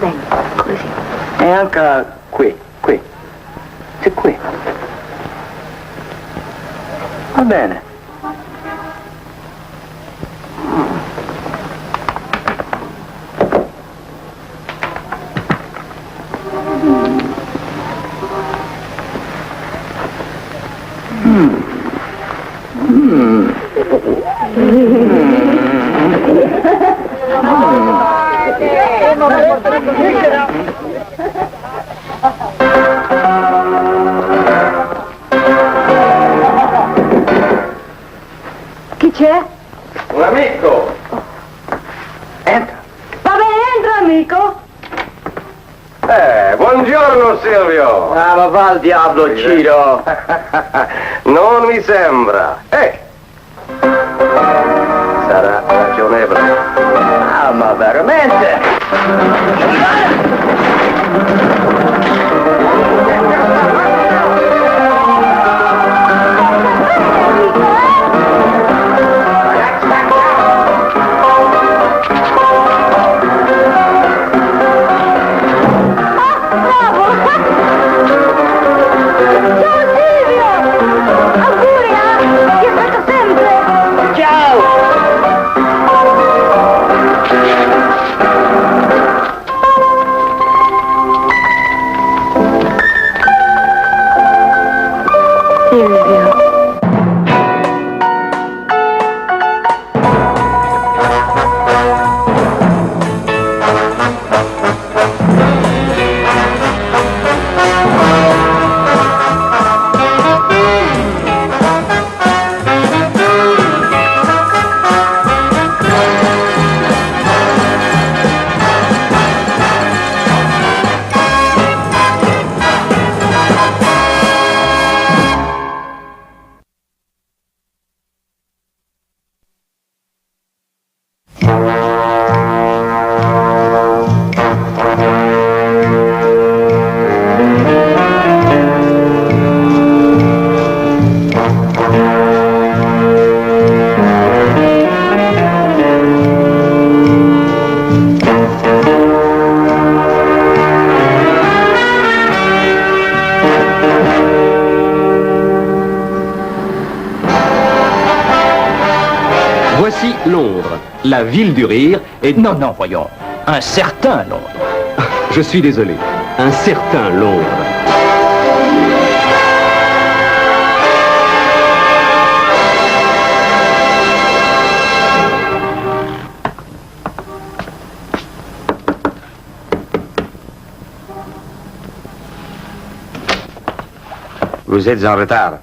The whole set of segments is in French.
bene, così. E anche qui. C'è qui. Va bene. Chi c'è? Un amico! Entra. Va bene, entra, amico. Buongiorno Silvio! Ah, ma va al diavolo, Ciro! Non mi sembra. Sarà ragionevole. Ah, ma veramente? Voici Londres, la ville du rire et... Non, voyons, un certain Londres. Je suis désolé, un certain Londres. Vous êtes en retard.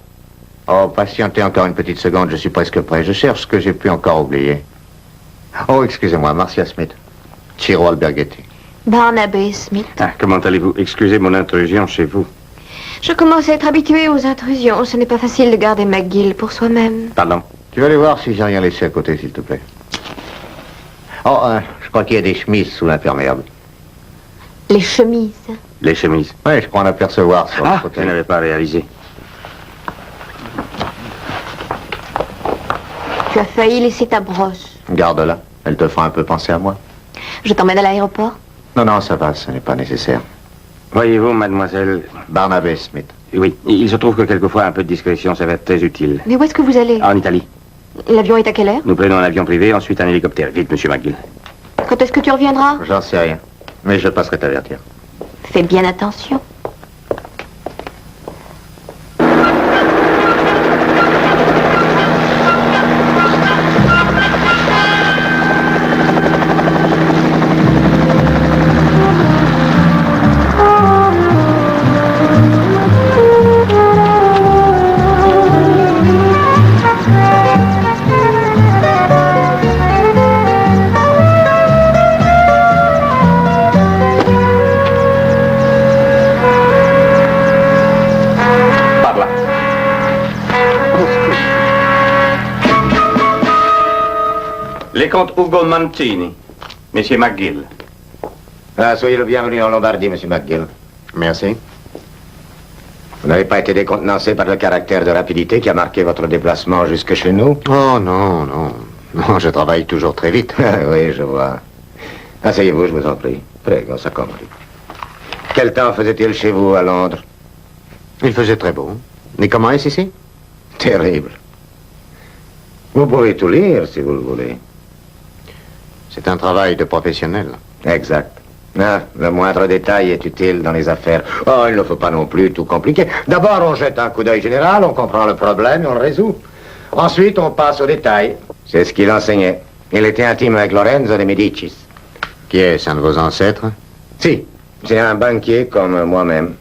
Oh, patientez encore une petite seconde, je suis presque prêt. Je cherche ce que j'ai pu encore oublier. Oh, excusez-moi, Marcia Smith. Ciro Alberghetti. Barnabé Smith. Ah, comment allez-vous? Excusez mon intrusion chez vous. Je commence à être habituée aux intrusions. Ce n'est pas facile de garder McGill pour soi-même. Pardon. Tu vas aller voir si j'ai rien laissé à côté, s'il te plaît. Oh, je crois qu'il y a des chemises sous l'imperméable. Les chemises. Les chemises? Oui, je crois en apercevoir sur le fauteuil. Je n'avais pas réalisé. Tu as failli laisser ta brosse. Garde-la. Elle te fera un peu penser à moi. Je t'emmène à l'aéroport? Non, ça va, ce n'est pas nécessaire. Voyez-vous, mademoiselle... Barnabé Smith. Oui, il se trouve que quelquefois un peu de discrétion, ça va être très utile. Mais où est-ce que vous allez? En Italie. L'avion est à quelle heure? Nous prenons un avion privé, ensuite un hélicoptère. Vite, monsieur McGill. Quand est-ce que tu reviendras? J'en sais rien. Mais je passerai t'avertir. Fais bien attention. Les comtes Ugo Mancini, monsieur McGill. Ah, soyez le bienvenu en Lombardie, monsieur McGill. Merci. Vous n'avez pas été décontenancé par le caractère de rapidité qui a marqué votre déplacement jusque chez nous? Oh, non, je travaille toujours très vite. Oui, je vois. Asseyez-vous, je vous en prie. Prego, s'accomodi. Quel temps faisait-il chez vous à Londres? Il faisait très beau. Et comment est-ce ici? Terrible. Vous pouvez tout lire si vous le voulez. C'est un travail de professionnel. Exact. Ah, le moindre détail est utile dans les affaires. Oh, il ne faut pas non plus tout compliquer. D'abord, on jette un coup d'œil général, on comprend le problème et on le résout. Ensuite, on passe aux détails. C'est ce qu'il enseignait. Il était intime avec Lorenzo de Medicis. Qui est-ce, un de vos ancêtres? Si, c'est un banquier comme moi-même.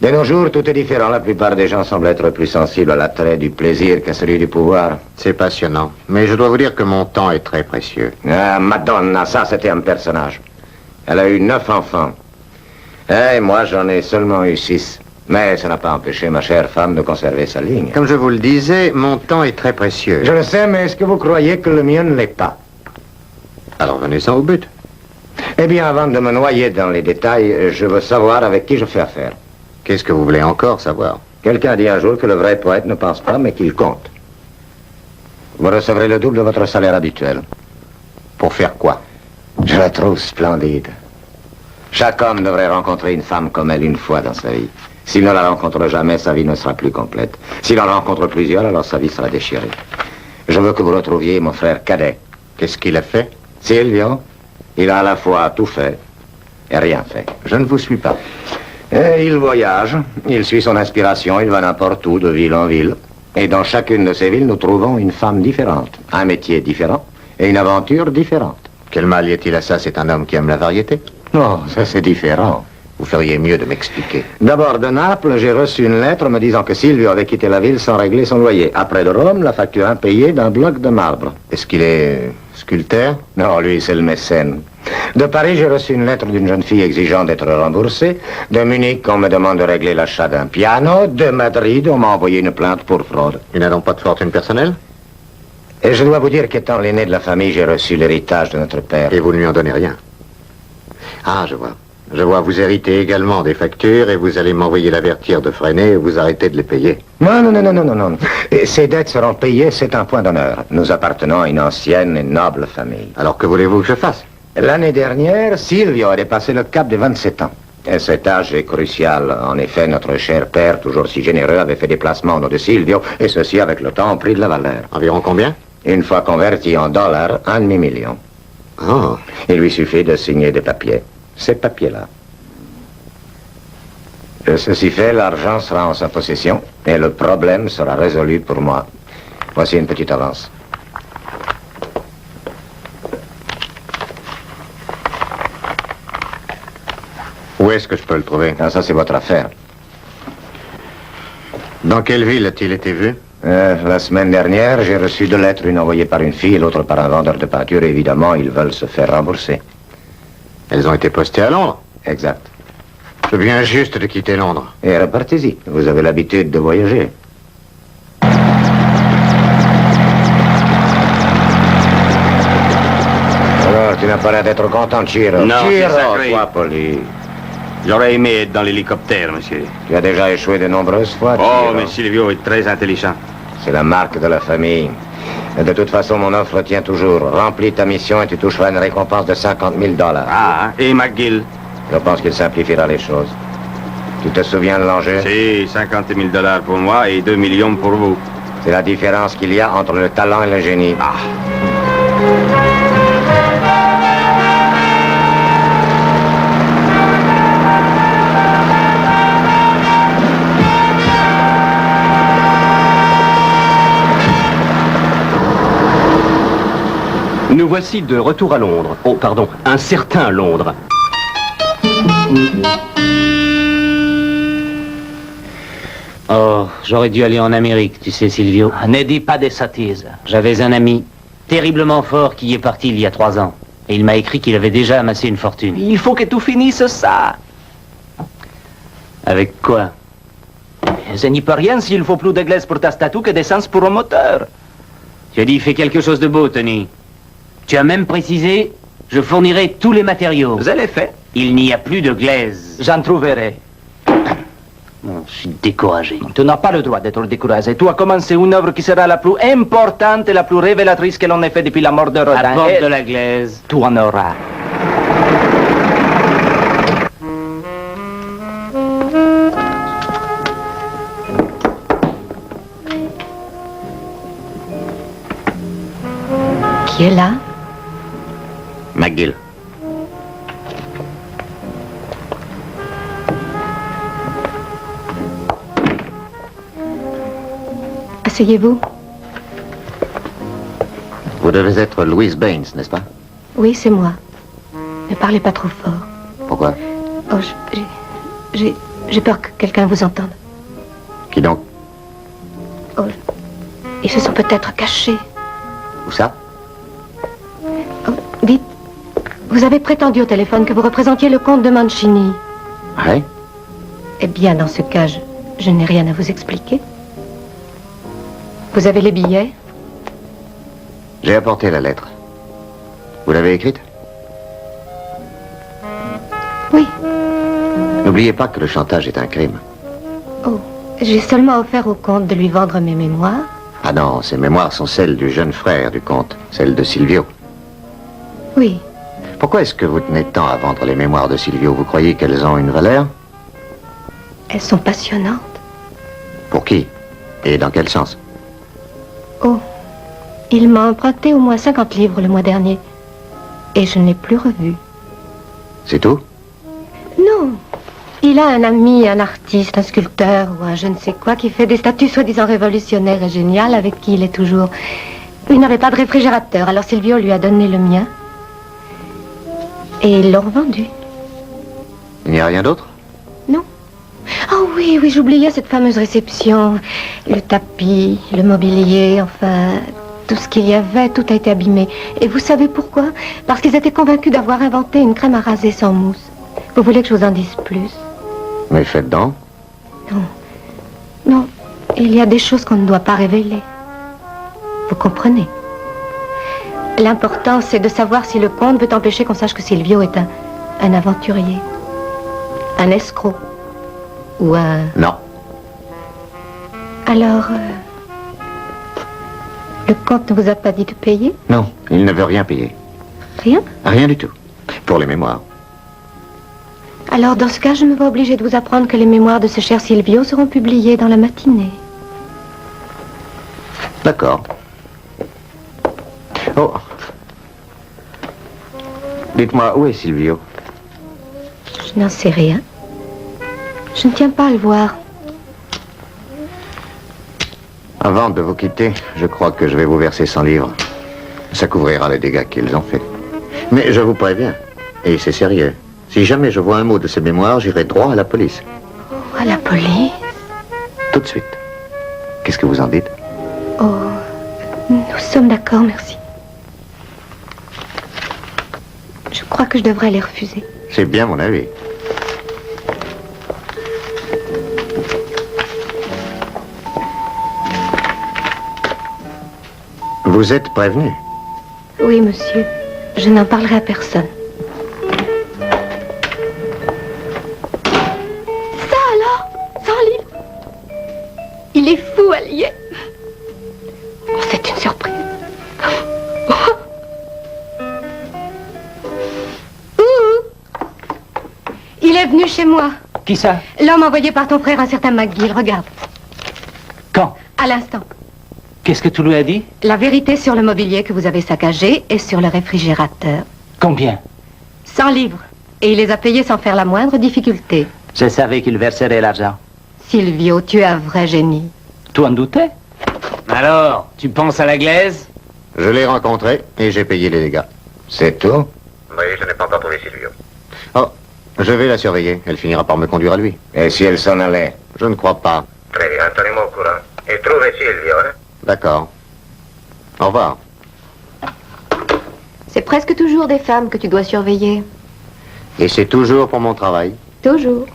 De nos jours, tout est différent. La plupart des gens semblent être plus sensibles à l'attrait du plaisir qu'à celui du pouvoir. C'est passionnant. Mais je dois vous dire que mon temps est très précieux. Ah, Madonna, ça, c'était un personnage. Elle a eu 9 enfants. Et moi, j'en ai seulement eu 6. Mais ça n'a pas empêché ma chère femme de conserver sa ligne. Comme je vous le disais, mon temps est très précieux. Je le sais, mais est-ce que vous croyez que le mien ne l'est pas? Alors venez-en au but. Eh bien, avant de me noyer dans les détails, je veux savoir avec qui je fais affaire. Qu'est-ce que vous voulez encore savoir? Quelqu'un a dit un jour que le vrai poète ne pense pas, mais qu'il compte. Vous recevrez le double de votre salaire habituel. Pour faire quoi? Je la trouve splendide. Chaque homme devrait rencontrer une femme comme elle une fois dans sa vie. S'il ne la rencontre jamais, sa vie ne sera plus complète. S'il en rencontre plusieurs, alors sa vie sera déchirée. Je veux que vous retrouviez mon frère cadet. Qu'est-ce qu'il a fait? Silvio, il a à la fois tout fait et rien fait. Je ne vous suis pas. Et il voyage, il suit son inspiration, il va n'importe où, de ville en ville. Et dans chacune de ces villes, nous trouvons une femme différente, un métier différent et une aventure différente. Quel mal y a-t-il à ça? C'est un homme qui aime la variété. Non, ça c'est différent. Vous feriez mieux de m'expliquer. D'abord, de Naples, j'ai reçu une lettre me disant que Silvio avait quitté la ville sans régler son loyer. Après de Rome, la facture impayée d'un bloc de marbre. Est-ce qu'il est sculpteur? Non, lui, c'est le mécène. De Paris, j'ai reçu une lettre d'une jeune fille exigeant d'être remboursée. De Munich, on me demande de régler l'achat d'un piano. De Madrid, on m'a envoyé une plainte pour fraude. Il n'a donc pas de fortune personnelle? Et je dois vous dire qu'étant l'aîné de la famille, j'ai reçu l'héritage de notre père. Et vous ne lui en donnez rien? Ah, je vois. Je vois, vous héritez également des factures et vous allez m'envoyer l'avertir de freiner et vous arrêtez de les payer. Non. Et ces dettes seront payées, c'est un point d'honneur. Nous appartenons à une ancienne et noble famille. Alors que voulez-vous que je fasse? L'année dernière, Silvio a dépassé le cap des 27 ans. Et cet âge est crucial. En effet, notre cher père, toujours si généreux, avait fait des placements au nom de Silvio, et ceci, avec le temps, ont pris de la valeur. Environ combien? Une fois converti en dollars, 1,5 million. Oh. Il lui suffit de signer des papiers. Ces papiers-là. Ceci fait, l'argent sera en sa possession et le problème sera résolu pour moi. Voici une petite avance. Où est-ce que je peux le trouver? Ah, ça, c'est votre affaire. Dans quelle ville a-t-il été vu? La semaine dernière, j'ai reçu 2 lettres, une envoyée par une fille et l'autre par un vendeur de peinture. Évidemment, ils veulent se faire rembourser. Elles ont été postées à Londres? Exact. Je viens juste de quitter Londres. Et repartez-y. Vous avez l'habitude de voyager. Alors, tu n'as pas l'air d'être content, Chiro. Non, c'est Chiro, sacré. sois poli. J'aurais aimé être dans l'hélicoptère, monsieur. Tu as déjà échoué de nombreuses fois, Oh, Chiro. mais Silvio est très intelligent. C'est la marque de la famille. Et de toute façon, mon offre tient toujours. Remplis ta mission et tu toucheras une récompense de 50 000 $. Ah, et McGill? Je pense qu'il simplifiera les choses. Tu te souviens de l'enjeu? C'est 50 000 $ pour moi et 2 millions pour vous. C'est la différence qu'il y a entre le talent et le génie. Ah. Nous voici de retour à Londres. Oh, pardon, un certain Londres. Oh, j'aurais dû aller en Amérique, tu sais, Silvio. Ne dis pas des sottises. J'avais un ami, terriblement fort, qui y est parti il y a 3 ans. Et il m'a écrit qu'il avait déjà amassé une fortune. Il faut que tu finisses ça. Avec quoi? Je n'y peux rien s'il faut plus de glace pour ta statue que d'essence pour un moteur. Tu as dit, fais quelque chose de beau, Tony. Tu as même précisé, je fournirai tous les matériaux. Je l'ai fait. Il n'y a plus de glaise. J'en trouverai. Bon, je suis découragé. Tu n'as pas le droit d'être découragé. Tu as commencé une œuvre qui sera la plus importante et la plus révélatrice que l'on ait fait depuis la mort de Rodin. Apporte de la glaise. Tu en auras. Qui est là? McGill. Asseyez-vous. Vous devez être Louise Baines, n'est-ce pas? Oui, c'est moi. Ne parlez pas trop fort. Pourquoi? Oh, j'ai peur que quelqu'un vous entende. Qui donc? Oh, ils se sont peut-être cachés. Où ça? Oh, dites, vous avez prétendu au téléphone que vous représentiez le comte de Mancini. Oui? Eh bien, dans ce cas, je n'ai rien à vous expliquer. Vous avez les billets? J'ai apporté la lettre. Vous l'avez écrite? Oui. N'oubliez pas que le chantage est un crime. Oh, j'ai seulement offert au comte de lui vendre mes mémoires. Ah non, ces mémoires sont celles du jeune frère du comte, celles de Silvio. Oui. Pourquoi est-ce que vous tenez tant à vendre les mémoires de Silvio? Vous croyez qu'elles ont une valeur? Elles sont passionnantes. Pour qui? Et dans quel sens? Oh, il m'a emprunté au moins 50 livres le mois dernier. Et je ne l'ai plus revu. C'est tout? Non. Il a un ami, un artiste, un sculpteur ou un je ne sais quoi qui fait des statues soi-disant révolutionnaires et géniales avec qui il est toujours. Il n'avait pas de réfrigérateur, alors Silvio lui a donné le mien. Et ils l'ont revendu. Il n'y a rien d'autre? Non. Oh oui, oui, j'oubliais cette fameuse réception. Le tapis, le mobilier, enfin, tout ce qu'il y avait, tout a été abîmé. Et vous savez pourquoi? Parce qu'ils étaient convaincus d'avoir inventé une crème à raser sans mousse. Vous voulez que je vous en dise plus? Mais faites donc. Non. Non, il y a des choses qu'on ne doit pas révéler. Vous comprenez? L'important, c'est de savoir si le comte veut empêcher qu'on sache que Silvio est un aventurier. Un escroc. Ou un... Non. Alors, le comte ne vous a pas dit de payer? Non, il ne veut rien payer. Rien? Rien du tout. Pour les mémoires. Alors, dans ce cas, je me vois obligée de vous apprendre que les mémoires de ce cher Silvio seront publiées dans la matinée. D'accord. Oh. Dites-moi, où est Silvio? Je n'en sais rien. Je ne tiens pas à le voir. Avant de vous quitter, je crois que je vais vous verser 100 livres. Ça couvrira les dégâts qu'ils ont faits. Mais je vous préviens, et c'est sérieux, si jamais je vois un mot de ces mémoires, j'irai droit à la police. À la police? Tout de suite. Qu'est-ce que vous en dites? Oh, nous sommes d'accord, merci. Je crois que je devrais les refuser. C'est bien mon avis. Vous êtes prévenu? Oui, monsieur. Je n'en parlerai à personne. Ça alors? 100 livres? Il est fou, Allier. Oh, c'est une surprise. Ouh. Il est venu chez moi. Qui ça? L'homme envoyé par ton frère, un certain McGill. Regarde. Quand? À l'instant. Qu'est-ce que tu lui as dit? La vérité sur le mobilier que vous avez saccagé et sur le réfrigérateur. Combien? 100 livres. Et il les a payés sans faire la moindre difficulté. Je savais qu'il verserait l'argent. Silvio, tu es un vrai génie. Tu en doutais? Alors, tu penses à la glaise? Je l'ai rencontré et j'ai payé les dégâts. C'est tout? Oui, je n'ai pas encore trouvé Silvio. Oh, je vais la surveiller. Elle finira par me conduire à lui. Et si elle s'en allait? Je ne crois pas. Très bien, tenez-moi au courant. Et trouvez Silvio, hein? D'accord. Au revoir. C'est presque toujours des femmes que tu dois surveiller. Et c'est toujours pour mon travail. Toujours.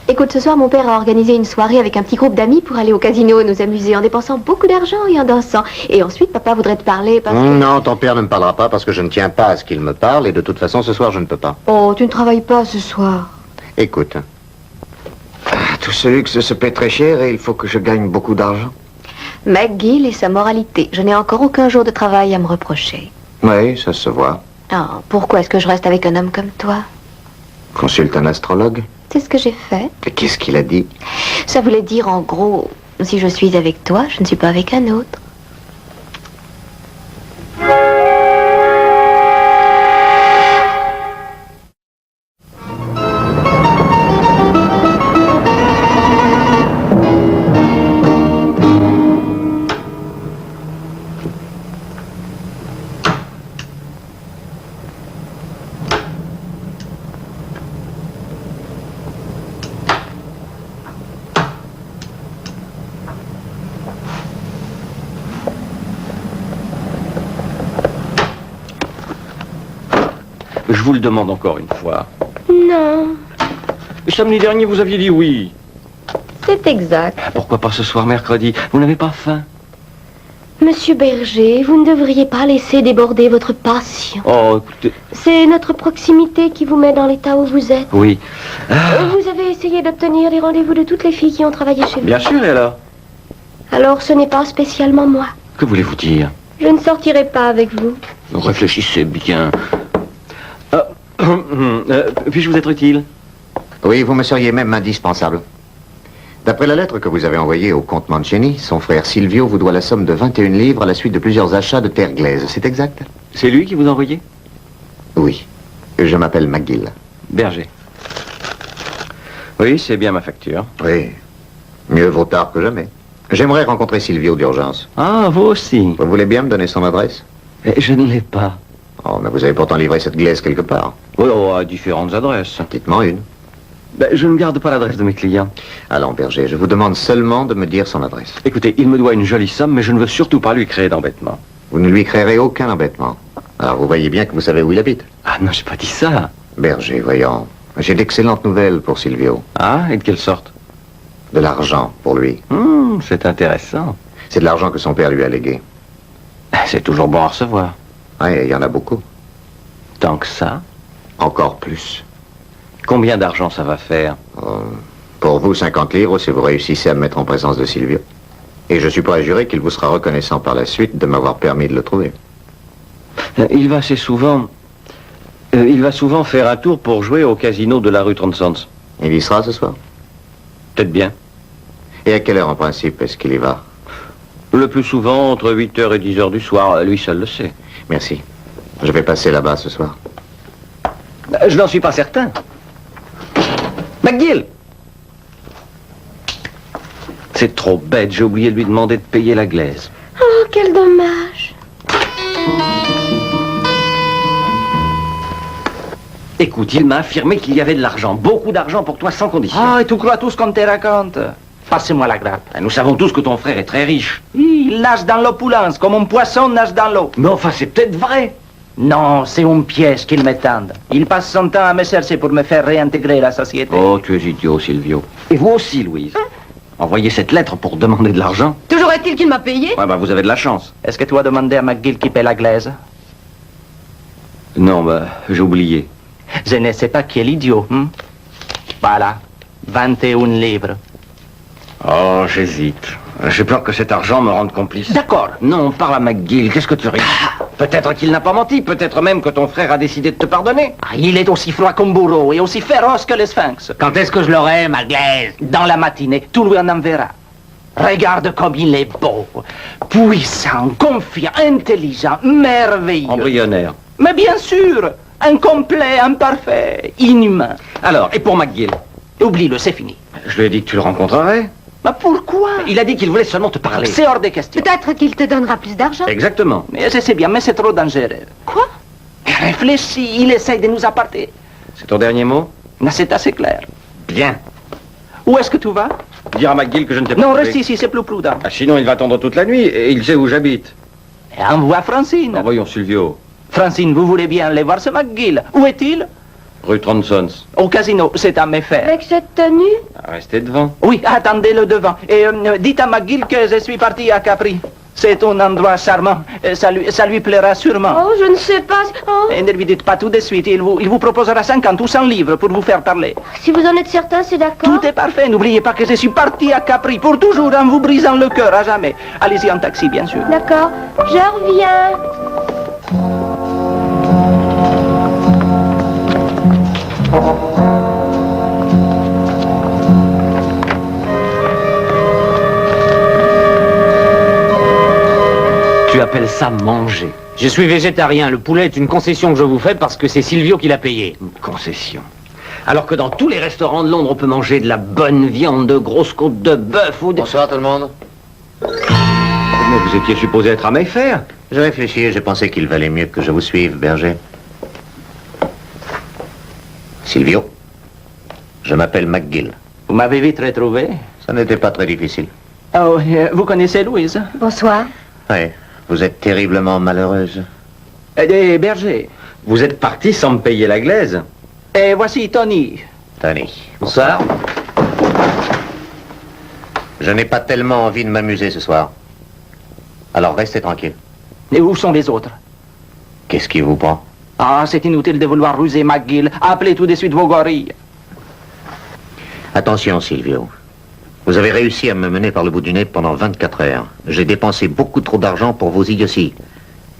Écoute, ce soir, mon père a organisé une soirée avec un petit groupe d'amis pour aller au casino et nous amuser en dépensant beaucoup d'argent et en dansant. Et ensuite, papa voudrait te parler parce que... Non, ton père ne me parlera pas parce que je ne tiens pas à ce qu'il me parle et de toute façon, ce soir, je ne peux pas. Oh, tu ne travailles pas ce soir. Écoute, Tout ce luxe se paie très cher et il faut que je gagne beaucoup d'argent. McGill et sa moralité. Je n'ai encore aucun jour de travail à me reprocher. Oui, ça se voit. Ah, pourquoi est-ce que je reste avec un homme comme toi? Consulte un astrologue. C'est ce que j'ai fait. Et qu'est-ce qu'il a dit? Ça voulait dire, en gros, si je suis avec toi, je ne suis pas avec un autre. Je vous le demande encore une fois. Non, Et samedi dernier, vous aviez dit oui. c'est exact. Pourquoi pas ce soir mercredi? Vous n'avez pas faim? Monsieur Berger, vous ne devriez pas laisser déborder votre passion. Oh, écoutez... C'est notre proximité qui vous met dans l'état où vous êtes. Oui. Vous avez essayé d'obtenir les rendez-vous de toutes les filles qui ont travaillé chez vous. Bien sûr, et alors? Alors ce n'est pas spécialement moi. Que voulez-vous dire? Je ne sortirai pas avec vous. Réfléchissez bien. Puis-je vous être utile? Oui, vous me seriez même indispensable. D'après la lettre que vous avez envoyée au comte Mancini, son frère Silvio vous doit la somme de 21 livres à la suite de plusieurs achats de terre glaise. C'est exact? C'est lui qui vous a envoyé? Oui. Je m'appelle McGill. Berger. Oui, c'est bien ma facture. Oui. Mieux vaut tard que jamais. J'aimerais rencontrer Silvio d'urgence. Ah, vous aussi? Vous voulez bien me donner son adresse? Je ne l'ai pas. Oh, mais vous avez pourtant livré cette glaise quelque part. Oui, à différentes adresses. Dites-moi une. Je ne garde pas l'adresse de mes clients. Allons, Berger, je vous demande seulement de me dire son adresse. Écoutez, il me doit une jolie somme, mais je ne veux surtout pas lui créer d'embêtement. Vous ne lui créerez aucun embêtement. Alors, vous voyez bien que vous savez où il habite. Ah non, j'ai pas dit ça. Berger, voyons. J'ai d'excellentes nouvelles pour Silvio. Ah, et de quelle sorte? De l'argent pour lui. C'est intéressant. C'est de l'argent que son père lui a légué. C'est toujours bon à recevoir. Oui, il y en a beaucoup. Tant que ça? Encore plus. Combien d'argent ça va faire? Pour vous, 50 livres si vous réussissez à me mettre en présence de Silvio. Et je suis prêt à jurer qu'il vous sera reconnaissant par la suite de m'avoir permis de le trouver. Il va assez souvent... il va souvent faire un tour pour jouer au casino de la rue Tronsons. Il y sera ce soir? Peut-être bien. Et à quelle heure en principe est-ce qu'il y va? Le plus souvent, entre 8h et 10h du soir. Lui seul le sait. Merci. Je vais passer là-bas ce soir. Je n'en suis pas certain. McGill! C'est trop bête, j'ai oublié de lui demander de payer la glaise. Oh, quel dommage. Écoute, il m'a affirmé qu'il y avait de l'argent, beaucoup d'argent pour toi sans condition. Ah, et tu crois tout ce qu'on te raconte? Passez-moi la grappe. Nous savons tous que ton frère est très riche. Il nage dans l'opulence, comme un poisson nage dans l'eau. Mais enfin, c'est peut-être vrai. Non, c'est une pièce qu'il me tend. Il passe son temps à me chercher pour me faire réintégrer la société. Oh, tu es idiot, Silvio. Et vous aussi, Louise. Envoyez cette lettre pour demander de l'argent. Toujours est-il qu'il m'a payé? Ouais, vous avez de la chance. Est-ce que tu as demandé à McGill qui paie la glaise? Non, j'ai oublié. Je ne sais pas qui est l'idiot. Voilà, 21 livres. Oh, j'hésite. J'ai peur que cet argent me rende complice. D'accord. Non, parle à McGill, qu'est-ce que tu ris? Peut-être qu'il n'a pas menti, peut-être même que ton frère a décidé de te pardonner. Il est aussi froid qu'un bourreau et aussi féroce que le sphinx. Quand est-ce que je l'aurai, ma glaise? Dans la matinée, tout lui en enverra. Regarde comme il est beau, puissant, confiant, intelligent, merveilleux. Embryonnaire. Mais bien sûr, incomplet, imparfait, inhumain. Alors, et pour McGill? Oublie-le, c'est fini. Je lui ai dit que tu le rencontrerais. Mais pourquoi? Il a dit qu'il voulait seulement te parler. C'est hors de question. Peut-être qu'il te donnera plus d'argent. Exactement. Mais je sais bien, mais c'est trop dangereux. Quoi? Réfléchis, il essaye de nous apporter. C'est ton dernier mot? Mais c'est assez clair. Bien. Où est-ce que tu vas? Dire à McGill que je ne t'ai pas Non, trouvé. reste ici, c'est plus prudent. Ah, sinon, il va attendre toute la nuit et il sait où j'habite. Et envoie Francine. Voyons, Silvio. Francine, vous voulez bien aller voir ce McGill. Où est-il? Rue Tronsons. Au casino, c'est à mes fers. Avec cette tenue? Restez devant. Oui, attendez-le devant. Et dites à McGill que je suis parti à Capri. C'est un endroit charmant. Ça lui plaira sûrement. Oh, je ne sais pas. Oh. Et ne lui dites pas tout de suite. Il vous proposera 50 ou 100 livres pour vous faire parler. Si vous en êtes certain, c'est d'accord. Tout est parfait. N'oubliez pas que je suis parti à Capri pour toujours en vous brisant le cœur à jamais. Allez-y en taxi, bien sûr. D'accord, je reviens. Tu appelles ça manger? Je suis végétarien. Le poulet est une concession que je vous fais parce que c'est Silvio qui l'a payé. Une concession. Alors que dans tous les restaurants de Londres, on peut manger de la bonne viande, de grosses côtes de bœuf ou de... Bonsoir tout le monde. Mais vous étiez supposé être à Mayfair. Je réfléchis et j'ai pensé qu'il valait mieux que je vous suive, Berger. Silvio, je m'appelle McGill. Vous m'avez vite retrouvé. Ça n'était pas très difficile. Oh, vous connaissez Louise? Bonsoir. Oui, vous êtes terriblement malheureuse. Des bergers. Vous êtes parti sans me payer la glaise. Et voici Tony. Tony. Bonsoir. Je n'ai pas tellement envie de m'amuser ce soir. Alors restez tranquille. Et où sont les autres? Qu'est-ce qui vous prend? Ah, c'est inutile de vouloir ruser McGill. Appelez tout de suite vos gorilles. Attention, Silvio. Vous avez réussi à me mener par le bout du nez pendant 24 heures. J'ai dépensé beaucoup trop d'argent pour vos idioties.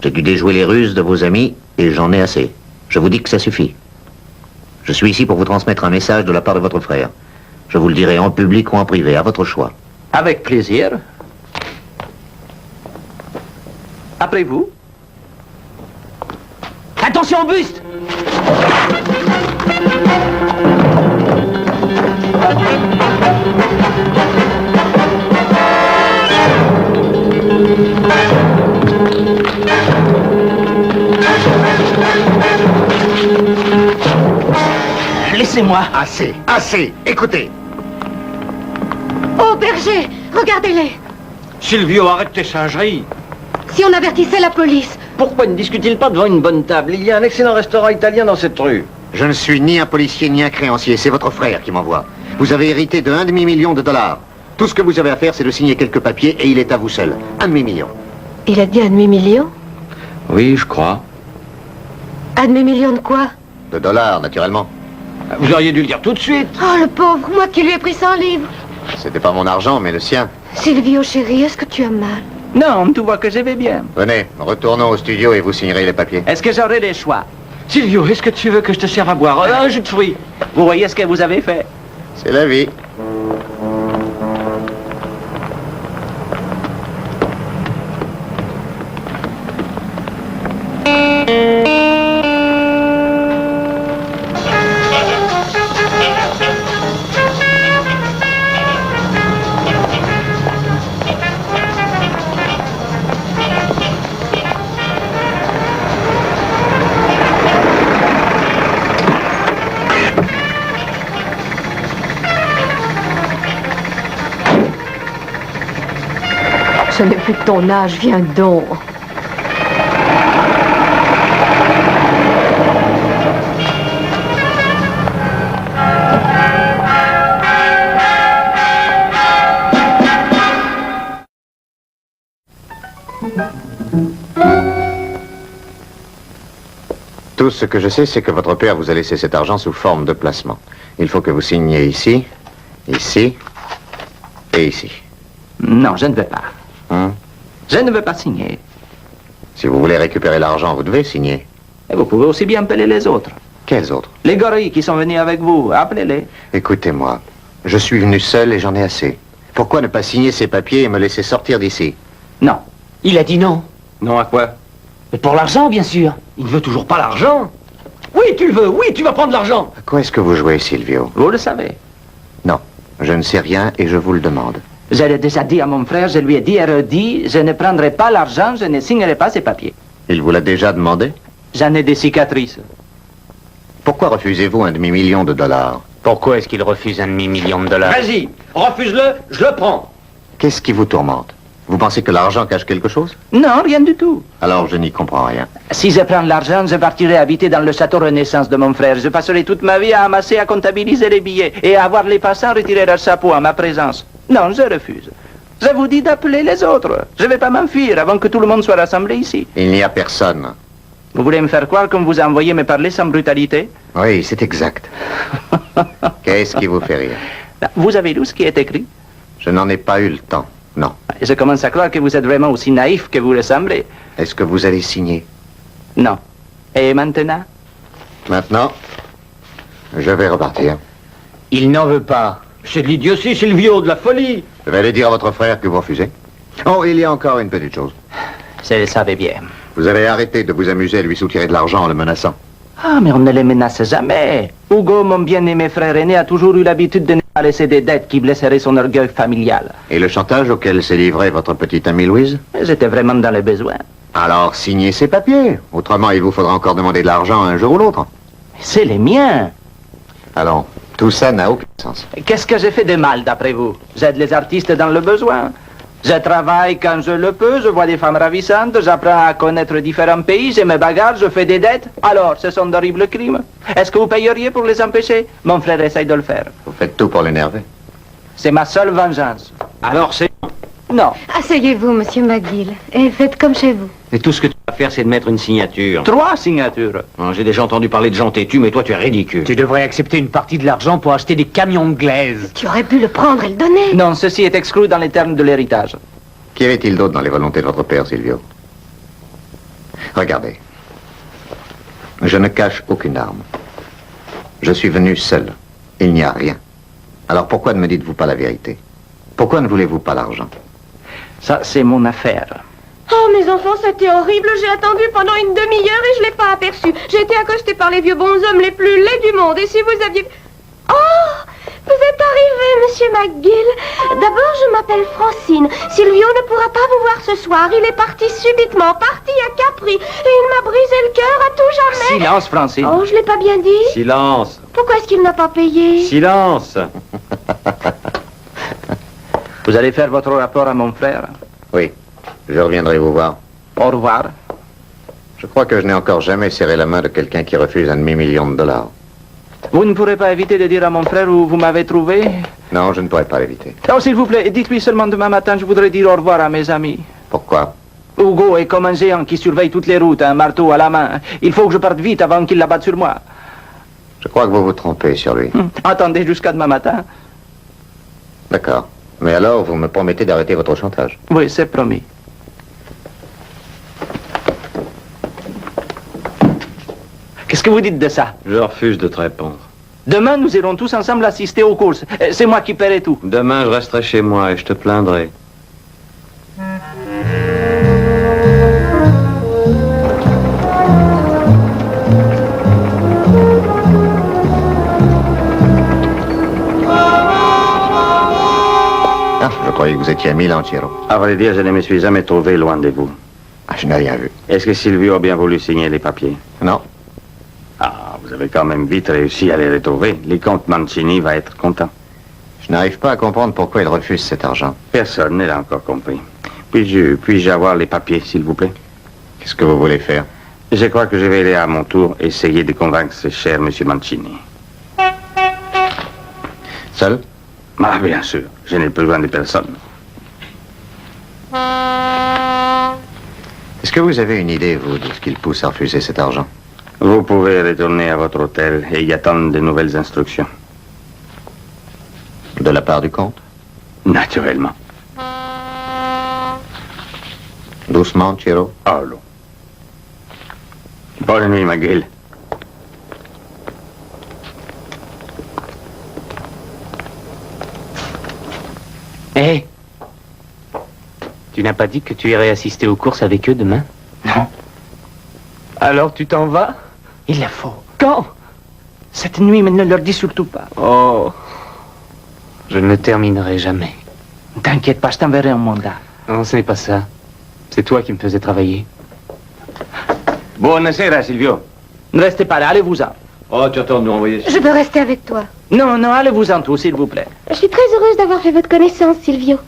J'ai dû déjouer les ruses de vos amis et j'en ai assez. Je vous dis que ça suffit. Je suis ici pour vous transmettre un message de la part de votre frère. Je vous le dirai en public ou en privé, à votre choix. Avec plaisir. Après vous. Attention au buste! Laissez-moi. Assez, assez, écoutez. Oh, berger, regardez-les. Silvio, arrête tes singeries. Si on avertissait la police. Pourquoi ne discute-t-il pas devant une bonne table? Il y a un excellent restaurant italien dans cette rue. Je ne suis ni un policier ni un créancier, c'est votre frère qui m'envoie. Vous avez hérité de 1,5 million de dollars. Tout ce que vous avez à faire, c'est de signer quelques papiers et il est à vous seul. 1,5 million. Il a dit 1,5 million? Oui, je crois. 1,5 million de quoi? De dollars, naturellement. Vous auriez dû le dire tout de suite. Oh, le pauvre, moi qui lui ai pris 100 livres. C'était pas mon argent, mais le sien. Silvio, chérie, est-ce que tu as mal? Non, tu vois que je vais bien. Venez, retournons au studio et vous signerez les papiers. Est-ce que j'aurai les choix? Silvio, est-ce que tu veux que je te serve à boire un jus de fruits? Vous voyez ce que vous avez fait? C'est la vie. Je n'ai plus de ton âge, viens donc. Tout ce que je sais, c'est que votre père vous a laissé cet argent sous forme de placement. Il faut que vous signiez ici, ici et ici. Non, je ne veux pas. Hein? Je ne veux pas signer. Si vous voulez récupérer l'argent, vous devez signer. Et vous pouvez aussi bien appeler les autres. Quels autres? Les gorilles qui sont venus avec vous, appelez-les. Écoutez-moi, je suis venu seul et j'en ai assez. Pourquoi ne pas signer ces papiers et me laisser sortir d'ici? Non. Il a dit non. Non, à quoi? Mais pour l'argent, bien sûr. Il ne veut toujours pas l'argent. Oui, tu le veux. Oui, tu vas prendre l'argent. À quoi est-ce que vous jouez, Silvio? Vous le savez. Non, je ne sais rien et je vous le demande. Je l'ai déjà dit à mon frère, je lui ai dit et redit, je ne prendrai pas l'argent, je ne signerai pas ces papiers. Il vous l'a déjà demandé? J'en ai des cicatrices. Pourquoi refusez-vous 1,5 million de dollars? Pourquoi est-ce qu'il refuse 1,5 million de dollars? Vas-y, refuse-le, je le prends. Qu'est-ce qui vous tourmente? Vous pensez que l'argent cache quelque chose? Non, rien du tout. Alors je n'y comprends rien. Si je prends l'argent, je partirai habiter dans le château Renaissance de mon frère. Je passerai toute ma vie à amasser, à comptabiliser les billets et à voir les passants retirer leur chapeau en ma présence. Non, je refuse. Je vous dis d'appeler les autres. Je ne vais pas m'enfuir avant que tout le monde soit rassemblé ici. Il n'y a personne. Vous voulez me faire croire qu'on vous a envoyé me parler sans brutalité? Oui, c'est exact. Qu'est-ce qui vous fait rire? Vous avez lu ce qui est écrit? Je n'en ai pas eu le temps, non. Je commence à croire que vous êtes vraiment aussi naïf que vous le semblez. Est-ce que vous allez signer? Non. Et maintenant? Maintenant, je vais repartir. Il n'en veut pas. C'est de l'idiotie, Silvio, de la folie. Je vais aller dire à votre frère que vous refusez. Oh, il y a encore une petite chose. Je le savais bien. Vous avez arrêté de vous amuser à lui soutirer de l'argent en le menaçant. Ah, mais on ne les menace jamais. Hugo, mon bien-aimé frère aîné, a toujours eu l'habitude de ne pas laisser des dettes qui blesseraient son orgueil familial. Et le chantage auquel s'est livré votre petite amie Louise? J'étais vraiment dans les besoins. Alors signez ces papiers. Autrement, il vous faudra encore demander de l'argent un jour ou l'autre. C'est les miens. Allons, tout ça n'a aucun sens. Qu'est-ce que j'ai fait de mal, d'après vous? J'aide les artistes dans le besoin. Je travaille quand je le peux, je vois des femmes ravissantes, j'apprends à connaître différents pays, je me bagarre, je fais des dettes. Alors, ce sont d'horribles crimes. Est-ce que vous payeriez pour les empêcher? Mon frère essaye de le faire. Vous faites tout pour l'énerver. C'est ma seule vengeance. Alors c'est... Non. Asseyez-vous, monsieur McGill, et faites comme chez vous. Et tout ce que tu vas faire, c'est de mettre une signature. 3 signatures. J'ai déjà entendu parler de gens têtus, mais toi, tu es ridicule. Tu devrais accepter une partie de l'argent pour acheter des camions de glaise. Tu aurais pu le prendre et le donner. Non, ceci est exclu dans les termes de l'héritage. Qu'y avait-il d'autre dans les volontés de votre père, Silvio? Regardez. Je ne cache aucune arme. Je suis venu seul. Il n'y a rien. Alors pourquoi ne me dites-vous pas la vérité? Pourquoi ne voulez-vous pas l'argent? Ça, c'est mon affaire. Oh, mes enfants, c'était horrible. J'ai attendu pendant une demi-heure et je l'ai pas aperçu. J'ai été accostée par les vieux bonshommes les plus laids du monde. Et si vous aviez... Oh, vous êtes arrivé, monsieur McGill. D'abord, je m'appelle Francine. Silvio ne pourra pas vous voir ce soir. Il est parti subitement, parti à Capri. Et il m'a brisé le cœur à tout jamais. Silence, Francine. Oh, je l'ai pas bien dit. Silence. Pourquoi est-ce qu'il n'a pas payé? Silence. Vous allez faire votre rapport à mon frère. Oui, je reviendrai vous voir. Au revoir. Je crois que je n'ai encore jamais serré la main de quelqu'un qui refuse un demi-million de dollars. Vous ne pourrez pas éviter de dire à mon frère où vous m'avez trouvé? Non, je ne pourrai pas l'éviter. Oh, s'il vous plaît, dites-lui seulement demain matin, je voudrais dire au revoir à mes amis. Pourquoi? Hugo est comme un géant qui surveille toutes les routes, un marteau à la main. Il faut que je parte vite avant qu'il l'abatte sur moi. Je crois que vous vous trompez sur lui. Attendez jusqu'à demain matin. D'accord. Mais alors, vous me promettez d'arrêter votre chantage? Oui, c'est promis. Qu'est-ce que vous dites de ça? Je refuse de te répondre. Demain, nous irons tous ensemble assister aux courses. C'est moi qui paierai tout. Demain, je resterai chez moi et je te plaindrai. Ah, je croyais que vous étiez à Milan, Ciro. À vrai dire, je ne me suis jamais trouvé loin de vous. Ah, je n'ai rien vu. Est-ce que Silvio a bien voulu signer les papiers? Non. Ah, vous avez quand même vite réussi à les retrouver. Le comte Mancini va être content. Je n'arrive pas à comprendre pourquoi il refuse cet argent. Personne ne l'a encore compris. Puis-je avoir les papiers, s'il vous plaît? Qu'est-ce que vous voulez faire? Je crois que je vais aller à mon tour essayer de convaincre ce cher monsieur Mancini. Seul? Ah, bien sûr, je n'ai besoin de personne. Est-ce que vous avez une idée, vous, de ce qui le pousse à refuser cet argent? Vous pouvez retourner à votre hôtel et y attendre de nouvelles instructions. De la part du comte? Naturellement. Doucement, Ciro. Allô. Bonne nuit, McGill. Hé, tu n'as pas dit que tu irais assister aux courses avec eux demain? Non. Alors tu t'en vas? Il la faut. Quand? Cette nuit, mais ne leur dis surtout pas. Oh, je ne le terminerai jamais. T'inquiète pas, je t'enverrai un mandat. Non, ce n'est pas ça. C'est toi qui me faisais travailler. Buonasera, Silvio. Ne restez pas là, allez-vous-en. Oh, tu attends de nous envoyer... Je veux rester avec toi. Non, non, allez-vous-en tous, s'il vous plaît. Je suis très heureuse d'avoir fait votre connaissance, Silvio.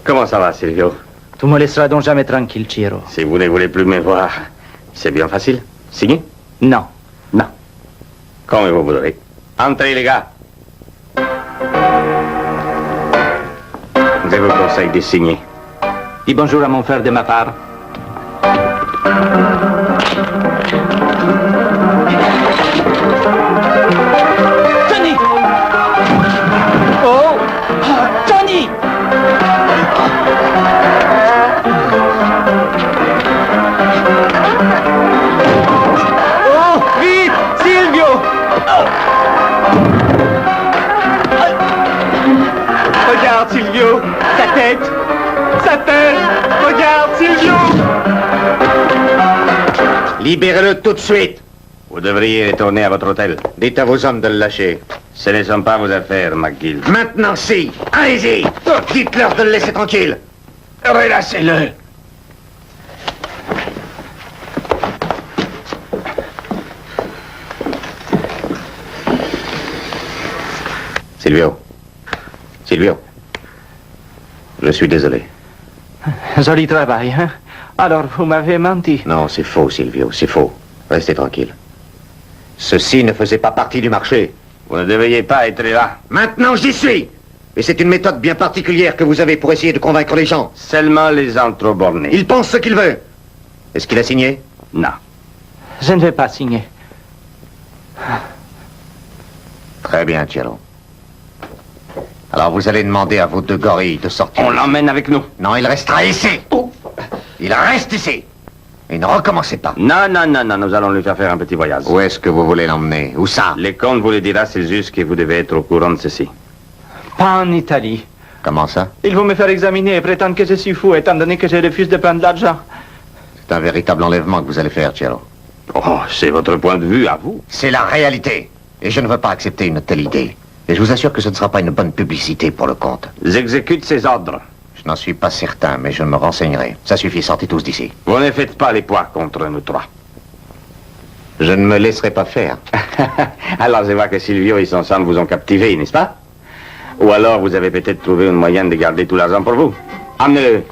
Comment ça va, Silvio? Tu me laisseras donc jamais tranquille, Ciro. Si vous ne voulez plus me voir, c'est bien facile. Signez? Non. Non. Comme vous voudrez. Entrez, les gars. Je vous conseille de signer. Dis bonjour à mon frère de ma part. Tony! Oh! Tony! Oh! Vite! Silvio! Regarde, Silvio! Sa tête! Sa tête! Regarde, Silvio! Libérez-le tout de suite. Vous devriez retourner à votre hôtel. Dites à vos hommes de le lâcher. Ce ne sont pas vos affaires, McGill. Maintenant, si. Allez-y. Dites-leur de le laisser tranquille. Relâchez-le. Silvio. Silvio. Je suis désolé. Joli travail, hein? Alors, vous m'avez menti. Non, c'est faux, Silvio, c'est faux. Restez tranquille. Ceci ne faisait pas partie du marché. Vous ne devriez pas être là. Maintenant, j'y suis. Et c'est une méthode bien particulière que vous avez pour essayer de convaincre les gens. Seulement les gens trop bornés. Il pense ce qu'il veut. Est-ce qu'il a signé? Non. Je ne vais pas signer. Très bien, Cielo. Alors vous allez demander à vos deux gorilles de sortir. On l'emmène avec nous. Non, il restera ici. Il reste ici. Et ne recommencez pas. Non, non, non, non, nous allons lui faire un petit voyage. Où est-ce que vous voulez l'emmener? Où ça? Le comte vous le dira, c'est juste que vous devez être au courant de ceci. Pas en Italie. Comment ça? Ils vont me faire examiner et prétendre que je suis fou, étant donné que je refuse de prendre l'argent. C'est un véritable enlèvement que vous allez faire, Cielo. Oh, c'est votre point de vue à vous. C'est la réalité. Et je ne veux pas accepter une telle idée. Et je vous assure que ce ne sera pas une bonne publicité pour le comte. J'exécute ces ordres. Je n'en suis pas certain, mais je me renseignerai. Ça suffit, sortez tous d'ici. Vous ne faites pas les poids contre nous trois. Je ne me laisserai pas faire. Alors je vois que Silvio et son sang vous ont captivé, n'est-ce pas? Ou alors vous avez peut-être trouvé un moyen de garder tout l'argent pour vous. Amenez-le.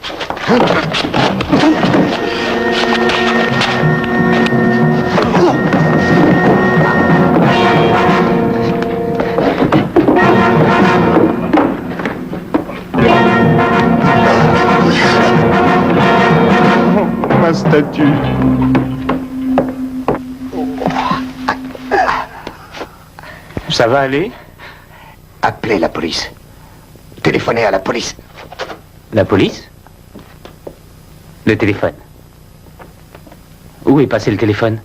Ma statue. Ça va aller? Appelez la police. Téléphonez à la police. La police? Le téléphone. Où est passé le téléphone?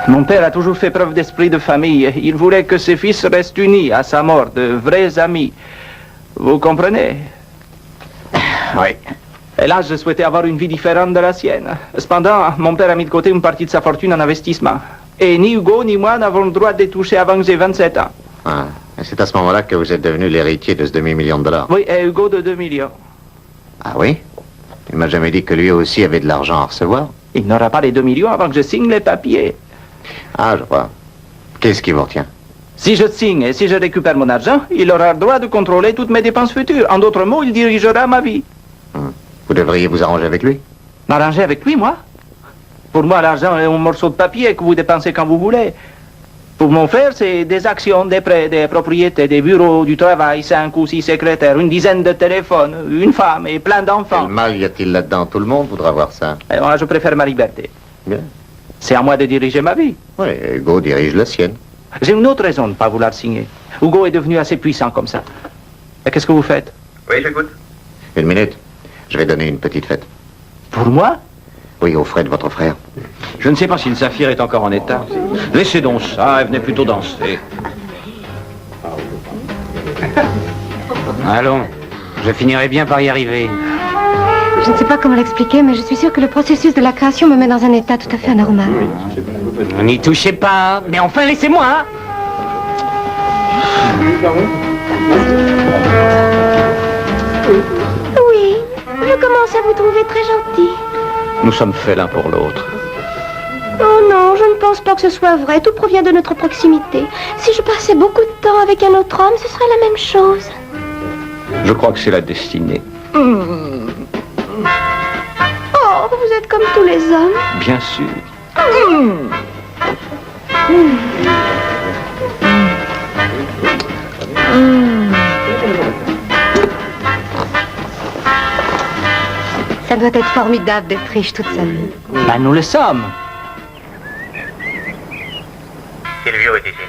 Mon père a toujours fait preuve d'esprit de famille. Il voulait que ses fils restent unis à sa mort, de vrais amis. Vous comprenez? Oui. Et là, je souhaitais avoir une vie différente de la sienne. Cependant, mon père a mis de côté une partie de sa fortune en investissement. Et ni Hugo ni moi n'avons le droit de les toucher avant que j'ai 27 ans. Ah, et c'est à ce moment-là que vous êtes devenu l'héritier de ce demi-million de dollars. Oui, et Hugo de 2 millions. Ah oui? Il m'a jamais dit que lui aussi avait de l'argent à recevoir. Il n'aura pas les 2 millions avant que je signe les papiers. Ah, je vois. Qu'est-ce qui vous retient? Si je signe et si je récupère mon argent, il aura le droit de contrôler toutes mes dépenses futures. En d'autres mots, il dirigera ma vie. Vous devriez vous arranger avec lui. M'arranger avec lui, moi? Pour moi, l'argent est un morceau de papier que vous dépensez quand vous voulez. Pour mon frère, c'est des actions, des prêts, des propriétés, des bureaux, du travail, 5 ou 6 secrétaires, une dizaine de téléphones, une femme et plein d'enfants. Quel mal y a-t-il là-dedans? Tout le monde voudra voir ça. Et moi, je préfère ma liberté. Bien. C'est à moi de diriger ma vie. Oui, Hugo dirige la sienne. J'ai une autre raison de ne pas vouloir signer. Hugo est devenu assez puissant comme ça. Et qu'est-ce que vous faites? Oui, j'écoute. Une minute. Je vais donner une petite fête. Pour moi? Oui, aux frais de votre frère. Je ne sais pas si une saphir est encore en état. Laissez donc ça, elle venait plutôt danser. Allons, je finirai bien par y arriver. Je ne sais pas comment l'expliquer, mais je suis sûre que le processus de la création me met dans un état tout à fait anormal. N'y touchez pas, mais enfin laissez-moi. Oui, je commence à vous trouver très gentil. Nous sommes faits l'un pour l'autre. Oh non, je ne pense pas que ce soit vrai. Tout provient de notre proximité. Si je passais beaucoup de temps avec un autre homme, ce serait la même chose. Je crois que c'est la destinée. Oh, vous êtes comme tous les hommes. Bien sûr. Ça doit être formidable d'être riche toute sa vie. Ben, nous le sommes. Silvio est ici.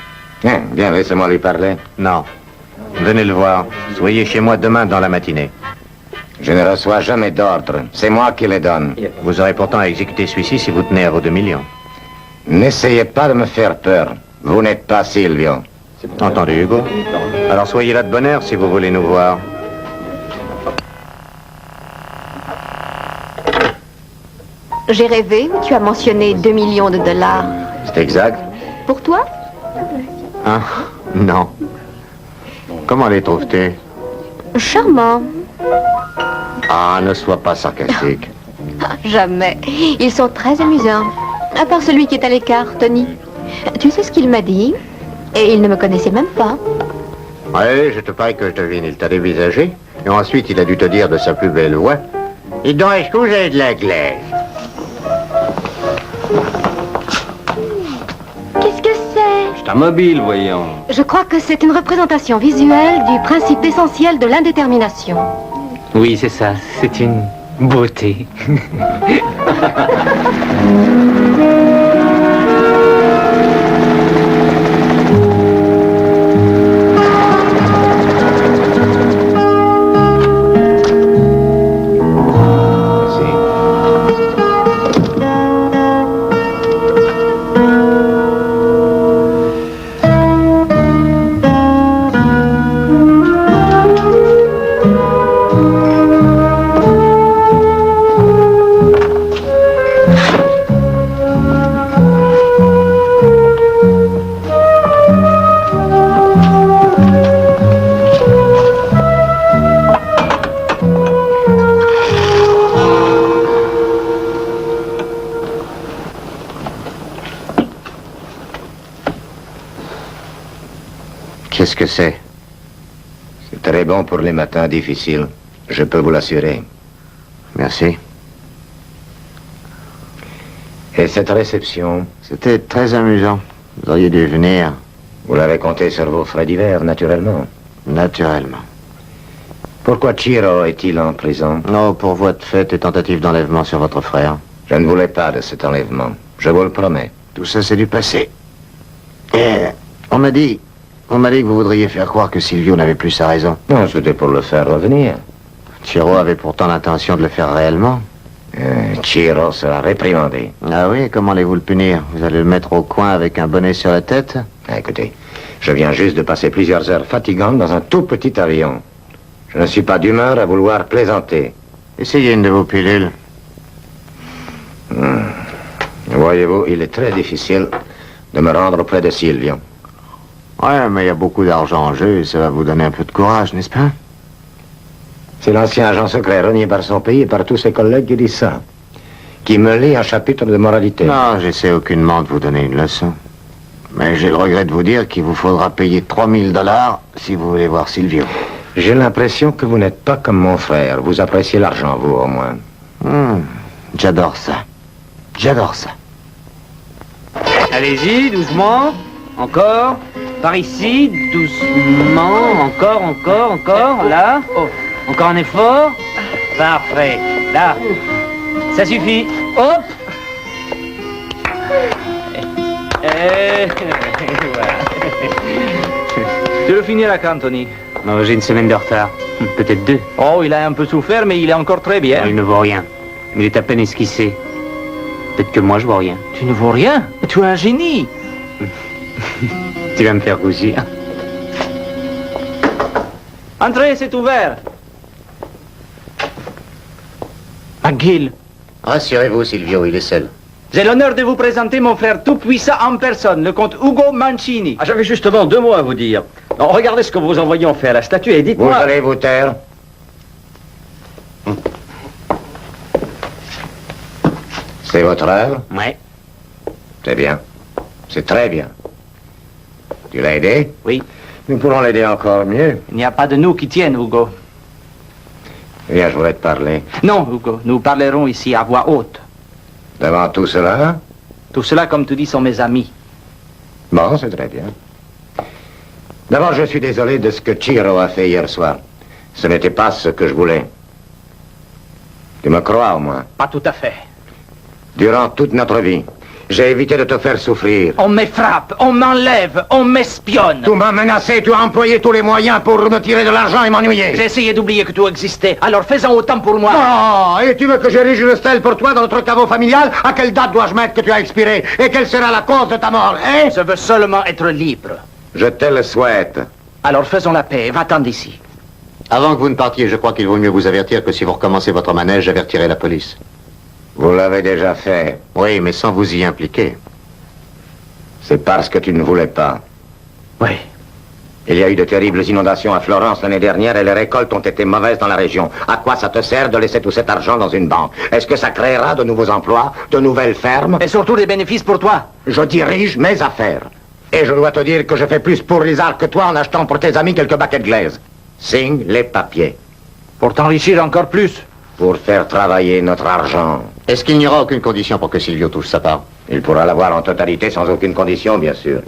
Bien, laissez-moi lui parler. Non. Venez le voir. Soyez chez moi demain dans la matinée. Je ne reçois jamais d'ordre. C'est moi qui les donne. Vous aurez pourtant à exécuter celui-ci si vous tenez à vos 2 millions. N'essayez pas de me faire peur. Vous n'êtes pas Silvio. Entendu, Hugo. Alors soyez là de bonne heure si vous voulez nous voir. J'ai rêvé, tu as mentionné 2 millions de dollars. C'est exact. Pour toi? Ah, non. Comment les trouves-tu? Charmant. Ah, ne sois pas sarcastique. Jamais. Ils sont très amusants. À part celui qui est à l'écart, Tony. Tu sais ce qu'il m'a dit? Et il ne me connaissait même pas. Oui, je te parie que je devine. Il t'a dévisagé. Et ensuite, il a dû te dire de sa plus belle voix. Et donc, est-ce que vous avez de la glace? Qu'est-ce que c'est? C'est un mobile, voyons. Je crois que c'est une représentation visuelle du principe essentiel de l'indétermination. Oui, c'est ça. C'est une beauté. Qu'est-ce que c'est? C'est très bon pour les matins difficiles. Je peux vous l'assurer. Merci. Et cette réception, C'était très amusant. Vous auriez dû venir. vous l'avez compté sur vos frais divers, naturellement. Naturellement. Pourquoi Chiro est-il en prison? Non, pour voie de fait et tentative d'enlèvement sur votre frère. Je ne voulais pas de cet enlèvement. Je vous le promets. Tout ça, c'est du passé. Et on m'a dit que vous voudriez faire croire que Silvio n'avait plus sa raison. Non, c'était pour le faire revenir. Chiro avait pourtant l'intention de le faire réellement. Chiro sera réprimandé. Ah oui, comment allez-vous le punir? Vous allez le mettre au coin avec un bonnet sur la tête? Écoutez, je viens juste de passer plusieurs heures fatigantes dans un tout petit avion. Je ne suis pas d'humeur à vouloir plaisanter. Essayez une de vos pilules. Voyez-vous, il est très difficile de me rendre auprès de Silvio. Ouais, mais il y a beaucoup d'argent en jeu et ça va vous donner un peu de courage, n'est-ce pas? C'est l'ancien agent secret renié par son pays et par tous ses collègues qui disent ça. Qui me lit un chapitre de moralité. Non, j'essaie aucunement de vous donner une leçon. Mais j'ai le regret de vous dire qu'il vous faudra payer 3 000 $ si vous voulez voir Silvio. J'ai l'impression que vous n'êtes pas comme mon frère. Vous appréciez l'argent, vous, au moins. J'adore ça. J'adore ça. Allez-y, doucement. Encore. Par ici, doucement. Encore. Là. Oh. Encore un effort. Parfait. Là. Ça suffit. Hop. Et voilà. Tu le finis à quand, Tony? Oh, j'ai une semaine de retard. Peut-être 2. Oh, il a un peu souffert, mais il est encore très bien. Oh, il ne vaut rien. Il est à peine esquissé. Peut-être que moi, je vois rien. Tu ne vaux rien? Tu es un génie. Tu vas me faire rougir. Entrez, c'est ouvert. McGill, Rassurez-vous, Silvio, il est seul. j'ai l'honneur de vous présenter mon frère tout-puissant en personne, le comte Ugo Mancini. Ah, j'avais justement 2 mots à vous dire. Non, regardez ce que vos envoyés ont fait à la statue et Vous dites-moi... allez vous taire. C'est votre œuvre? Ouais. C'est bien. C'est très bien. Tu l'as aidé? Oui. Nous pourrons l'aider encore mieux. Il n'y a pas de nous qui tiennent, Hugo. Viens, je voudrais te parler. Non, Hugo, nous parlerons ici à voix haute. Devant tout cela? Tout cela, comme tu dis, sont mes amis. Bon, c'est très bien. D'abord, je suis désolé de ce que Chiro a fait hier soir. Ce n'était pas ce que je voulais. Tu me crois, au moins? Pas tout à fait. Durant toute notre vie, j'ai évité de te faire souffrir. On me frappe, on m'enlève, on m'espionne. Tu m'as menacé, tu as employé tous les moyens pour me tirer de l'argent et m'ennuyer. J'ai essayé d'oublier que tu existais, alors fais-en autant pour moi. Oh, et tu veux que j'érige une stèle pour toi dans notre caveau familial? À quelle date dois-je mettre que tu as expiré? Et quelle sera la cause de ta mort, hein? Je veux seulement être libre. Je te le souhaite. Alors faisons la paix, va-t'en d'ici. Avant que vous ne partiez, je crois qu'il vaut mieux vous avertir que si vous recommencez votre manège, j'avertirai la police. Vous l'avez déjà fait. Oui, mais sans vous y impliquer. C'est parce que tu ne voulais pas. Oui. Il y a eu de terribles inondations à Florence l'année dernière et les récoltes ont été mauvaises dans la région. À quoi ça te sert de laisser tout cet argent dans une banque? Est-ce que ça créera de nouveaux emplois, de nouvelles fermes? Et surtout des bénéfices pour toi. Je dirige mes affaires. Et je dois te dire que je fais plus pour Lizard que toi en achetant pour tes amis quelques baquets de glaise. Signe les papiers. Pour t'enrichir encore plus. Pour faire travailler notre argent. Est-ce qu'il n'y aura aucune condition pour que Silvio touche sa part? Il pourra l'avoir en totalité sans aucune condition, bien sûr.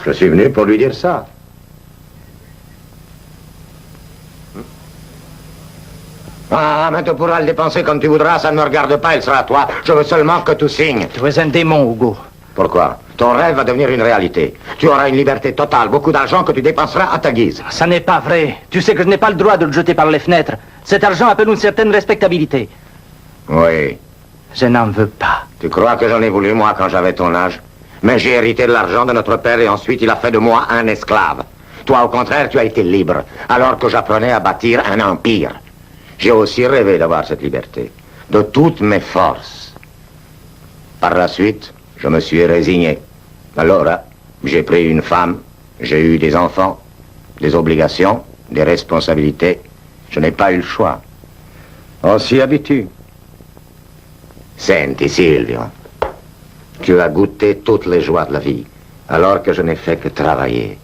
Je suis venu pour lui dire ça. Ah, mais tu pourras le dépenser comme tu voudras, ça ne me regarde pas, il sera à toi. Je veux seulement que tu signes. Tu es un démon, Hugo. Pourquoi? Ton rêve va devenir une réalité. Tu auras une liberté totale, beaucoup d'argent que tu dépenseras à ta guise. Ça n'est pas vrai. Tu sais que je n'ai pas le droit de le jeter par les fenêtres. Cet argent appelle une certaine respectabilité. Oui. Je n'en veux pas. Tu crois que j'en ai voulu, moi, quand j'avais ton âge? Mais j'ai hérité de l'argent de notre père et ensuite il a fait de moi un esclave. Toi, au contraire, tu as été libre, alors que j'apprenais à bâtir un empire. J'ai aussi rêvé d'avoir cette liberté, de toutes mes forces. Par la suite, je me suis résigné. Alors, j'ai pris une femme, j'ai eu des enfants, des obligations, des responsabilités. Je n'ai pas eu le choix. On s'y habitue. Senti, Silvio, tu as goûté toutes les joies de la vie, alors que je n'ai fait que travailler.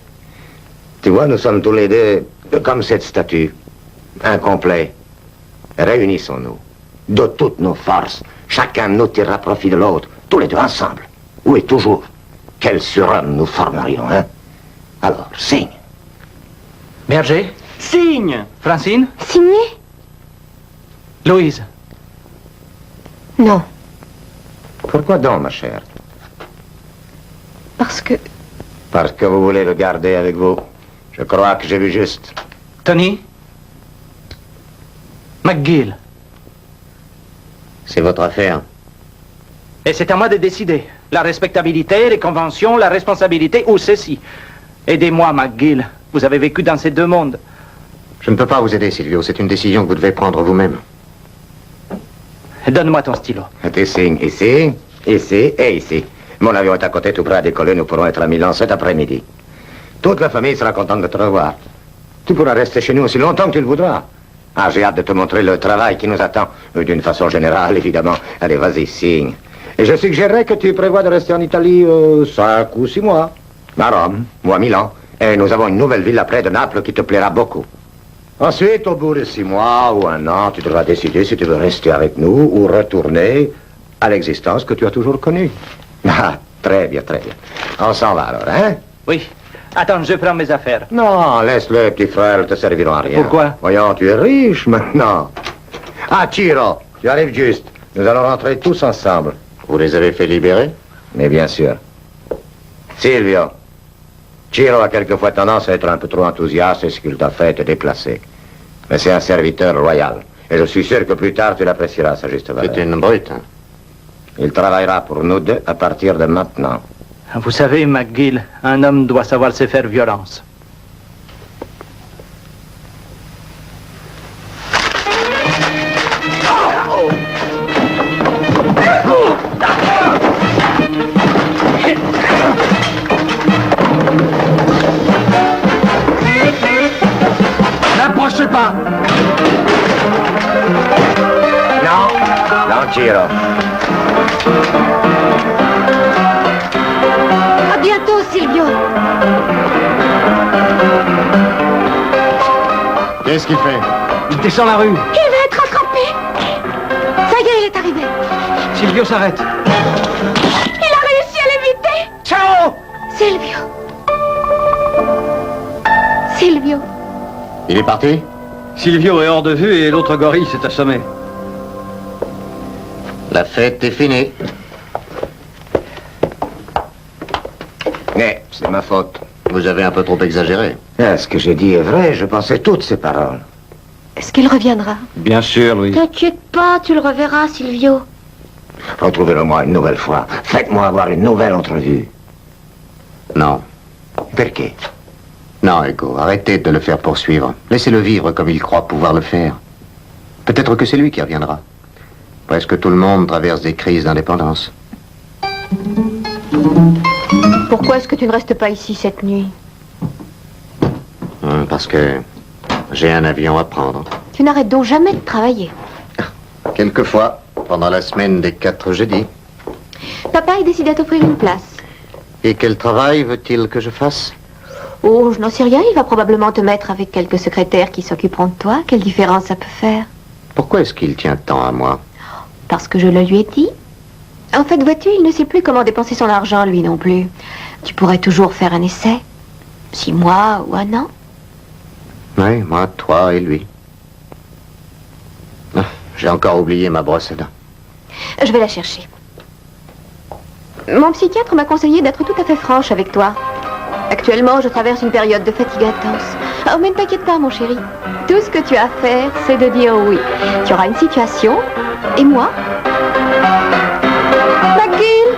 Tu vois, nous sommes tous les deux comme cette statue, incomplets. Réunissons-nous, de toutes nos forces. Chacun nous tirera profit de l'autre, tous les deux ensemble. Oui, toujours. Quel surhomme nous formerions, hein? Alors, signe. Berger? Signe! Francine? Signé? Louise? Non, Pourquoi donc, ma chère? parce que... Parce que vous voulez le garder avec vous. Je crois que j'ai vu juste. Tony? McGill? C'est votre affaire. Et c'est à moi de décider. La respectabilité, les conventions, la responsabilité ou ceci. Aidez-moi, McGill. Vous avez vécu dans ces deux mondes. Je ne peux pas vous aider, Silvio. C'est une décision que vous devez prendre vous-même. Donne-moi ton stylo. Tes signes ici, ici et ici. Mon avion est à côté, tout prêt à décoller. Nous pourrons être à Milan cet après-midi. Toute la famille sera contente de te revoir. Tu pourras rester chez nous aussi longtemps que tu le voudras. Ah, j'ai hâte de te montrer le travail qui nous attend. D'une façon générale, évidemment. Allez, vas-y, signe. Et je suggérerais que tu prévois de rester en Italie 5 ou 6 mois. À Rome ou à Milan. Et nous avons une nouvelle ville près de Naples qui te plaira beaucoup. Ensuite, au bout de 6 mois ou 1 an, tu devras décider si tu veux rester avec nous ou retourner à l'existence que tu as toujours connue. Ah, très bien, très bien. On s'en va alors, hein? Oui. Attends, je prends mes affaires. Non, laisse-le, petit frère, ils te serviront à rien. Pourquoi? Voyons, tu es riche maintenant. Ah, Chiro, tu arrives juste. Nous allons rentrer tous ensemble. Vous les avez fait libérer? Mais bien sûr. Silvio, Chiro a quelquefois tendance à être un peu trop enthousiaste et ce qu'il t'a fait te déplacer. Mais c'est un serviteur loyal. Et je suis sûr que plus tard, tu l'apprécieras, sa juste valeur. C'est une brute. Hein. Il travaillera pour nous deux à partir de maintenant. Vous savez, McGill, un homme doit savoir se faire violence. N'approchez pas! Non, non, Chiro. Silvio! Qu'est-ce qu'il fait? Il descend la rue. Il va être attrapé! Ça y est, il est arrivé! Silvio s'arrête. Il a réussi à l'éviter! Ciao! Silvio! Silvio! Il est parti? Silvio est hors de vue et l'autre gorille s'est assommé. La fête est finie. Mais c'est ma faute. Vous avez un peu trop exagéré. Ce que j'ai dit est vrai, je pensais toutes ces paroles. Est-ce qu'il reviendra? Bien sûr, Louis. T'inquiète pas, tu le reverras, Silvio. Retrouvez-le-moi une nouvelle fois. Faites-moi avoir une nouvelle entrevue. Non. Perché? Non, Ego, arrêtez de le faire poursuivre. Laissez-le vivre comme il croit pouvoir le faire. Peut-être que c'est lui qui reviendra. Presque tout le monde traverse des crises d'indépendance. Pourquoi est-ce que tu ne restes pas ici cette nuit? Parce que j'ai un avion à prendre. Tu n'arrêtes donc jamais de travailler. Quelquefois, pendant la semaine des 4 jeudis. Papa est décidé à t'offrir une place. Et quel travail veut-il que je fasse? Oh, je n'en sais rien, il va probablement te mettre avec quelques secrétaires qui s'occuperont de toi. Quelle différence ça peut faire? Pourquoi est-ce qu'il tient tant à moi? Parce que je le lui ai dit. En fait, vois-tu, il ne sait plus comment dépenser son argent, lui non plus. Tu pourrais toujours faire un essai. 6 mois ou 1 an. Oui, moi, toi et lui. Ah, j'ai encore oublié ma brosse à dents. Je vais la chercher. Mon psychiatre m'a conseillé d'être tout à fait franche avec toi. Actuellement, je traverse une période de fatigue intense. Oh, mais ne t'inquiète pas, mon chéri. Tout ce que tu as à faire, c'est de dire oui. Tu auras une situation, et moi? McGill,